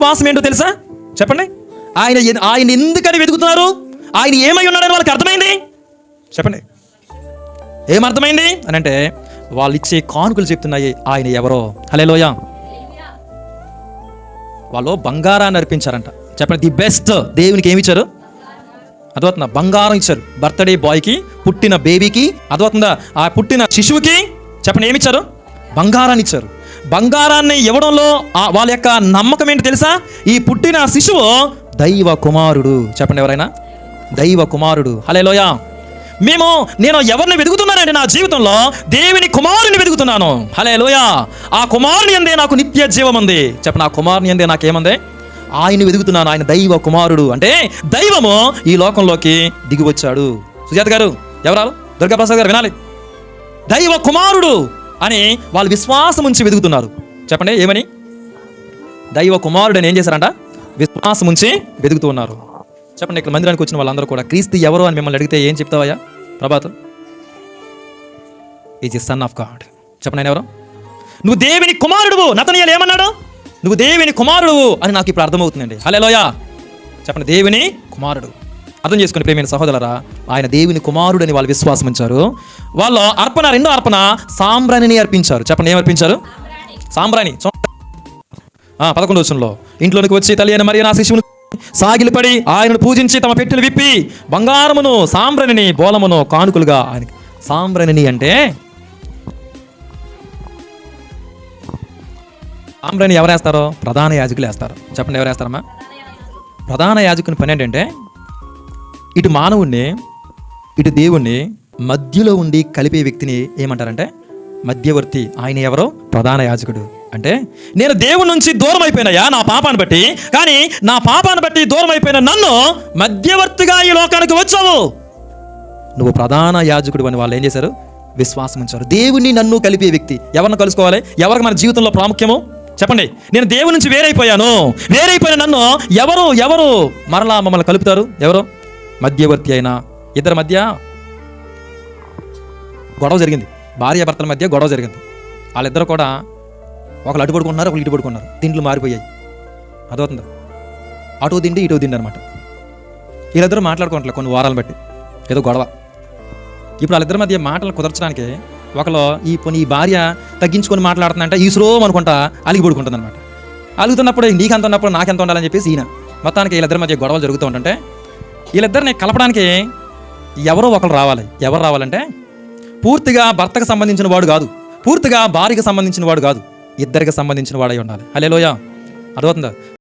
విశ్వాసం ఏంటో తెలుసా? చెప్పండి. ఆయన ఎందుకని వెతుకుతున్నారు? ఆయన ఏమై ఉన్నాడని వాళ్ళకి అర్థమైంది. చెప్పండి, ఏమర్థమైంది అని అంటే వాళ్ళు ఇచ్చే కానుకలు చెప్తున్నాయి ఆయన ఎవరో. హల్లెలూయా. వాళ్ళు బంగారాన్ని అర్పించారంట. చెప్పండి, ది బెస్ట్. దేవునికి ఏమి ఇచ్చారు? అర్థమవుతుందా? బంగారం ఇచ్చారు. బర్త్డే బాయ్కి, పుట్టిన బేబీకి, అర్థమవుతుందా, ఆ పుట్టిన శిశువుకి చెప్పండి ఏమిచ్చారు? బంగారాన్ని ఇచ్చారు. బంగారాన్ని ఇవ్వడంలో వాళ్ళ యొక్క నమ్మకం ఏంటి తెలుసా? ఈ పుట్టిన శిశువు దైవ కుమారుడు. చెప్పండి, ఎవరైనా దైవ కుమారుడు. హల్లెలూయా. నేను ఎవరిని వెతుకుతున్నానండి? నా జీవితంలో దేవుని కుమారుని వెతుకుతున్నాను. హల్లెలూయా. ఆ కుమారుని యందే నాకు నిత్య జీవం ఉంది. చెప్పండి, ఆ కుమారుని యందే నాకేముంది? ఆయన వెతుకుతున్నాను. ఆయన దైవ కుమారుడు. అంటే దైవము ఈ లోకంలోకి దిగి వచ్చాడు. సుజాత గారు, ఎవరాలు? దుర్గాప్రసాద్ గారు వినాలి. దైవ కుమారుడు అని వాళ్ళు విశ్వాసం ఉంచి వెతుకుతున్నారు. చెప్పండి, ఏమని? దైవ కుమారుడు అని ఏం చేశారంట? విశ్వాసం ఉంచి వెతుకుతూ ఉన్నారు. చెప్పండి, ఇక్కడ మందిరానికి వచ్చిన వాళ్ళందరూ కూడా క్రీస్తు ఎవరు అని మిమ్మల్ని అడిగితే ఏం చెప్తావయ్యా Prabhat? Is the son of God. చెప్పండి, ఆయన ఎవరు? నువ్వు దేవుని కుమారుడువు. నతనీయులు ఏమన్నాడు? నువ్వు దేవుని కుమారుడు అని నాకు ఇప్పుడు అర్థమవుతుందండి. హల్లెలూయా. చెప్పండి, దేవుని కుమారుడు. అర్థం చేసుకుని ప్రియమైన సహోదరులారా, ఆయన దేవుని కుమారుడు అని వాళ్ళు విశ్వాసం ఉంచారు. వాళ్ళు అర్పణ, రెండో అర్పణ సాంబ్రాణిని అర్పించారు. చెప్పండి, ఏమర్పించారు? సాంబ్రాణి. 11వ వచనంలో, ఇంట్లోనికి వచ్చి తల్లి అయిన మరియ నా శిశువును సాగిలిపడి ఆయనను పూజించి తమ పెట్టెలు విప్పి బంగారమును, సాంబ్రాణిని, బోలమును కానుకలుగా ఆయనకి. సాంబ్రాణిని అంటే సాంబ్రాణి ఎవరు వేస్తారో? ప్రధాన యాజకులు వేస్తారు. చెప్పండి, ఎవరు వేస్తారమ్మా? ప్రధాన యాజకుని పని ఏంటంటే ఇటు మానవుణ్ణి ఇటు దేవుణ్ణి మధ్యలో ఉండి కలిపే వ్యక్తిని ఏమంటారంటే మధ్యవర్తి. ఆయన ఎవరో? ప్రధాన యాజకుడు. అంటే నేను దేవుడి నుంచి దూరం అయిపోయినాయా నా పాపాన్ని బట్టి, కానీ నా పాపాన్ని బట్టి దూరం అయిపోయిన నన్ను మధ్యవర్తిగా ఈ లోకానికి వచ్చావు, నువ్వు ప్రధాన యాజకుడు అని వాళ్ళు ఏం చేశారు? విశ్వాసం ఉంచారు. దేవుణ్ణి నన్ను కలిపే వ్యక్తి. ఎవరిని కలుసుకోవాలి? ఎవరికి మన జీవితంలో ప్రాముఖ్యము? చెప్పండి, నేను దేవుడి నుంచి వేరైపోయాను. వేరైపోయిన నన్ను ఎవరు మరలా మమ్మల్ని కలుపుతారు? ఎవరు? మధ్యవర్తి అయిన ఇద్దరి మధ్య గొడవ జరిగింది. భార్యాభర్తల మధ్య గొడవ జరిగింది. వాళ్ళిద్దరు కూడా ఒకళ్ళు అటు పడుకుంటున్నారు, ఒకళ్ళు ఇటు పడుకున్నారు. తిండ్లు మారిపోయాయి. అదవుతుందా? అటో తిండి ఇటో తిండి అనమాట. వీళ్ళిద్దరూ మాట్లాడుకోవట్లేదు కొన్ని వారాలు బట్టి, ఏదో గొడవ. ఇప్పుడు వాళ్ళిద్దరి మధ్య మాటలు కుదర్చడానికి ఒకళ్ళు ఈ భార్య తగ్గించుకొని మాట్లాడుతుందంటే ఈశ్రోం అనుకుంటా అలిగి పడుకుంటుంది అనమాట. అలుగుతున్నప్పుడు నీకెంత ఉన్నప్పుడు నాకెంత ఉండాలని చెప్పేసి ఈయన. మొత్తానికి వీళ్ళిద్దరి మధ్య గొడవలు జరుగుతూ ఉంటుంటే వీళ్ళిద్దరిని కలపడానికి ఎవరో ఒకరు రావాలి. ఎవరు రావాలంటే పూర్తిగా భర్తకు సంబంధించిన వాడు కాదు, పూర్తిగా భార్యకు సంబంధించిన వాడు కాదు, ఇద్దరికి సంబంధించిన వాడై ఉండాలి. హల్లెలూయా. అర్థమవుతుందా?